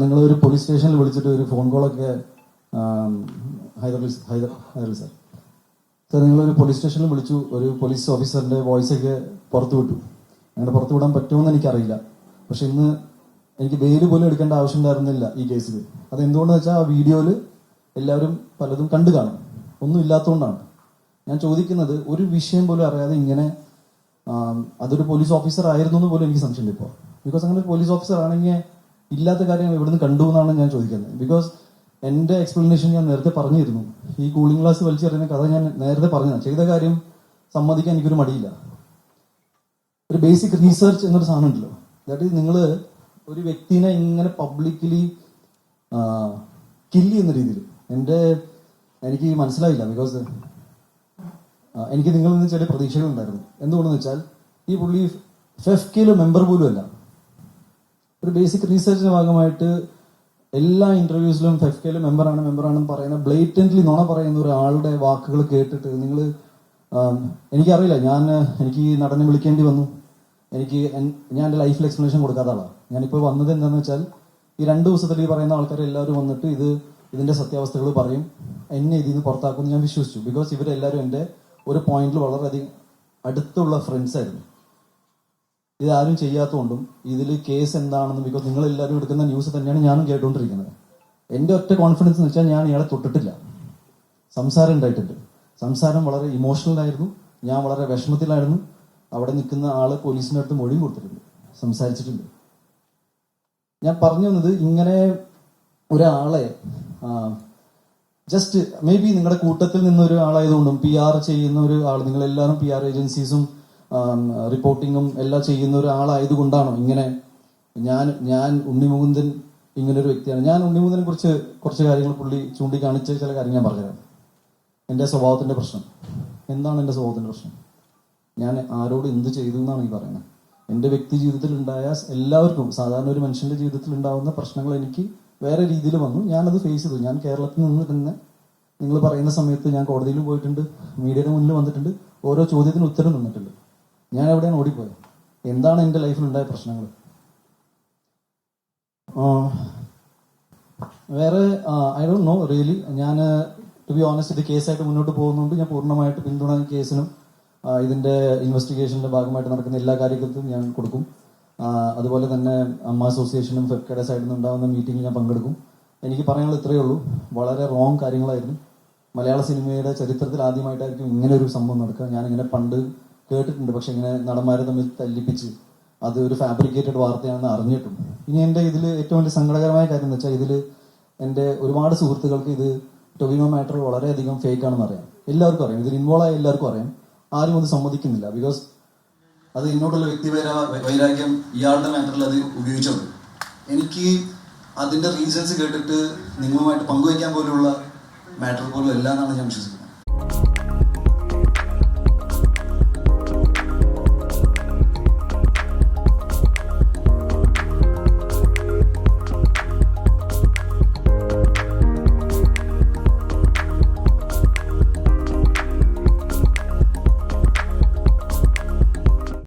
നിങ്ങൾ ഒരു പോലീസ് സ്റ്റേഷനിൽ വിളിച്ചിട്ട് ഒരു ഫോൺ കോളൊക്കെ ഹൈദർ സാർ നിങ്ങളൊരു പോലീസ് സ്റ്റേഷനിൽ വിളിച്ചു, ഒരു പോലീസ് ഓഫീസറിന്റെ വോയിസ് ഒക്കെ പുറത്തു വിട്ടു. അങ്ങനെ പുറത്തു വിടാൻ പറ്റുമെന്ന് എനിക്കറിയില്ല. പക്ഷെ ഇന്ന് എനിക്ക് ബെയിൽ പോലും എടുക്കേണ്ട ആവശ്യം ഉണ്ടായിരുന്നില്ല ഈ കേസിൽ. അത് എന്തുകൊണ്ടെന്ന് വെച്ചാൽ ആ വീഡിയോയിൽ എല്ലാവരും പലതും കണ്ടു കാണും, ഒന്നും ഇല്ലാത്തതുകൊണ്ടാണ്. ഞാൻ ചോദിക്കുന്നത്, ഒരു വിഷയം പോലും അറിയാതെ ഇങ്ങനെ അതൊരു പോലീസ് ഓഫീസർ ആയിരുന്നു എന്ന് പോലും എനിക്ക് സംശയമില്ല ഇപ്പോൾ. ബിക്കോസ് അങ്ങനെ ഒരു പോലീസ് ഓഫീസർ ആണെങ്കിൽ ഇല്ലാത്ത കാര്യം ഇവിടുന്ന് കണ്ടു എന്നാണ് ഞാൻ ചോദിക്കുന്നത്. ബിക്കോസ് എന്റെ എക്സ്പ്ലനേഷൻ ഞാൻ നേരത്തെ പറഞ്ഞിരുന്നു. ഈ കൂളിംഗ് ഗ്ലാസ് വലിച്ചെറിയുന്ന കഥ ഞാൻ നേരത്തെ പറഞ്ഞതാണ്. ചെയ്ത കാര്യം സമ്മതിക്കാൻ എനിക്കൊരു മടിയില്ല. ഒരു ബേസിക് റീസെർച്ച് എന്നൊരു സാധനം ഉണ്ടല്ലോ, ദാറ്റ് ഈസ് നിങ്ങൾ ഒരു വ്യക്തിനെ ഇങ്ങനെ പബ്ലിക്കലി കില്ല് ചെയ്യുന്ന രീതിയിൽ എനിക്ക് മനസ്സിലായില്ല. ബിക്കോസ് എനിക്ക് നിങ്ങളിൽ നിന്ന് ചില പ്രതീക്ഷകളുണ്ടായിരുന്നു. എന്തുകൊണ്ടെന്ന് വെച്ചാൽ ഈ പുള്ളി ഫെഫ്കയിലെ മെമ്പർ പോലും അല്ല. ഒരു ബേസിക് റീസെർച്ചിന്റെ ഭാഗമായിട്ട് എല്ലാ ഇന്റർവ്യൂസിലും ഫെഫ്കയിലെ മെമ്പറാണെന്ന് പറയുന്ന ബ്ലേറ്റന്റ്ലി നുണ പറയുന്ന ഒരാളുടെ വാക്കുകൾ കേട്ടിട്ട് നിങ്ങൾ, എനിക്കറിയില്ല, എനിക്ക് ഈ നടനെ വിളിക്കേണ്ടി വന്നു. ഞാൻ എൻ്റെ ലൈഫിൽ എക്സ്പ്ലനേഷൻ കൊടുക്കാത്ത ആളാണ്. ഞാനിപ്പോൾ വന്നത് എന്താണെന്ന് വെച്ചാൽ, ഈ 2 ദിവസത്തിൽ ഈ പറയുന്ന ആൾക്കാർ എല്ലാവരും വന്നിട്ട് ഇതിന്റെ സത്യാവസ്ഥകൾ പറയും, എന്നെ ഇതിൽ നിന്ന് പുറത്താക്കുമെന്ന് ഞാൻ വിശ്വസിച്ചു. ബിക്കോസ് ഇവരെല്ലാവരും എൻ്റെ ഒരു പോയിന്റിൽ വളരെയധികം അടുത്തുള്ള ഫ്രണ്ട്സ് ആയിരുന്നു. ഇതാരും ചെയ്യാത്തതുകൊണ്ടും ഇതിൽ കേസ് എന്താണെന്ന്, ബിക്കോസ് നിങ്ങൾ എല്ലാവരും എടുക്കുന്ന ന്യൂസ് തന്നെയാണ് ഞാനും കേട്ടുകൊണ്ടിരിക്കുന്നത്. എൻ്റെ ഒറ്റ കോൺഫിഡൻസ് എന്ന് വെച്ചാൽ ഞാൻ ഇയാളെ തൊട്ടിട്ടില്ല. സംസാരം ഉണ്ടായിട്ടുണ്ട്. സംസാരം വളരെ ഇമോഷണൽ ആയിരുന്നു. ഞാൻ വളരെ വിഷമത്തിലായിരുന്നു. അവിടെ നിൽക്കുന്ന ആള് പോലീസിന്റെ അടുത്ത് മൊഴിയും കൊടുത്തിട്ടുണ്ട്, സംസാരിച്ചിട്ടുണ്ട്. ഞാൻ പറഞ്ഞു വന്നത്, ഇങ്ങനെ ഒരാളെ ജസ്റ്റ് മേ ബി നിങ്ങളുടെ കൂട്ടത്തിൽ നിന്നൊരു ആളായതുകൊണ്ടും PR ചെയ്യുന്ന ഒരു ആൾ, നിങ്ങളെല്ലാവരും PR ഏജൻസീസും റിപ്പോർട്ടിങ്ങും എല്ലാം ചെയ്യുന്ന ഒരാളായതുകൊണ്ടാണോ ഇങ്ങനെ ഞാൻ ഉണ്ണിമുകുന്ദൻ ഇങ്ങനൊരു വ്യക്തിയാണ്. ഞാൻ ഉണ്ണിമുകുന്ദനെ കുറിച്ച് കുറച്ച് കാര്യങ്ങൾ പുള്ളി ചൂണ്ടിക്കാണിച്ച ചില കാര്യങ്ങൾ ഞാൻ പറഞ്ഞുതരാം. എൻ്റെ സ്വഭാവത്തിന്റെ പ്രശ്നം എന്താണ്? എൻ്റെ സ്വഭാവത്തിന്റെ പ്രശ്നം, ഞാൻ ആരോട് എന്ത് ചെയ്തു എന്നാണ് ഈ പറയുന്നത്. എൻ്റെ വ്യക്തി ജീവിതത്തിൽ ഉണ്ടായ എല്ലാവർക്കും, സാധാരണ ഒരു മനുഷ്യന്റെ ജീവിതത്തിൽ ഉണ്ടാവുന്ന പ്രശ്നങ്ങൾ എനിക്ക് വേറെ രീതിയിൽ വന്നു. ഞാനത് ഫേസ് ചെയ്തു. ഞാൻ കേരളത്തിൽ നിന്ന് തന്നെ നിങ്ങൾ പറയുന്ന സമയത്ത് ഞാൻ കോടതിയിൽ പോയിട്ടുണ്ട്, മീഡിയയുടെ മുന്നിൽ വന്നിട്ടുണ്ട്, ഓരോ ചോദ്യത്തിന് ഉത്തരം തന്നിട്ടുണ്ട്. ഞാൻ എവിടെയാണ് ഓടിപ്പോയത്? എന്താണ് എൻ്റെ ലൈഫിൽ ഉണ്ടായ പ്രശ്നങ്ങൾ? വേറെ ഐ ഡോണ്ട് നോ റിയലി. ഞാൻ ടു ബി ഓണസ്റ്റ്, ഇത് കേസായിട്ട് മുന്നോട്ട് പോകുന്നതുകൊണ്ട് ഞാൻ പൂർണ്ണമായിട്ട് പിന്തുണ കേസിനും ഇതിന്റെ ഇൻവെസ്റ്റിഗേഷന്റെ ഭാഗമായിട്ട് നടക്കുന്ന എല്ലാ കാര്യങ്ങൾക്കും ഞാൻ കൊടുക്കും. അതുപോലെ തന്നെ അമ്മ അസോസിയേഷനും ഫെഫ്കയുടെ സൈഡിൽ നിന്ന് ഉണ്ടാകുന്ന മീറ്റിംഗിൽ ഞാൻ പങ്കെടുക്കും. എനിക്ക് പറയാനുള്ളത് ഇത്രയേ ഉള്ളൂ, വളരെ റോങ് കാര്യങ്ങളായിരുന്നു. മലയാള സിനിമയുടെ ചരിത്രത്തിൽ ആദ്യമായിട്ടായിരിക്കും ഇങ്ങനെ ഒരു സംഭവം നടക്കുക. ഞാനിങ്ങനെ പണ്ട് കേട്ടിട്ടുണ്ട്, പക്ഷെ ഇങ്ങനെ നടന്മാരെ തമ്മിൽ തല്ലിപ്പിച്ച് അത് ഒരു ഫാബ്രിക്കേറ്റഡ് വാർത്തയാണെന്ന് അറിഞ്ഞിട്ടും. ഇനി എൻ്റെ ഇതിൽ ഏറ്റവും വലിയ സങ്കടകരമായ കാര്യം എന്ന് വെച്ചാൽ, ഇതിൽ എൻ്റെ ഒരുപാട് സുഹൃത്തുക്കൾക്ക് ഇത് ടൊവിനോ മാറ്റർ വളരെയധികം ഫേക്ക് ആണെന്ന് അറിയാം. എല്ലാവർക്കും അറിയാം, ഇതിൽ ഇൻവോൾവ് ആയ എല്ലാവർക്കും അറിയാം. ആരും അത് സമ്മതിക്കുന്നില്ല. ബിക്കോസ് അത് എന്നോടുള്ള വൈരാഗ്യം ഇയാളുടെ മാറ്ററിൽ അത് ഉപയോഗിച്ചത്. എനിക്ക് അതിന്റെ റീസൺസ് കേട്ടിട്ട് നിങ്ങളുമായിട്ട് പങ്കുവയ്ക്കാൻ പോലുള്ള മാറ്റർ പോലും അല്ല എന്നാണ് ഞാൻ വിശ്വസിക്കുന്നത്.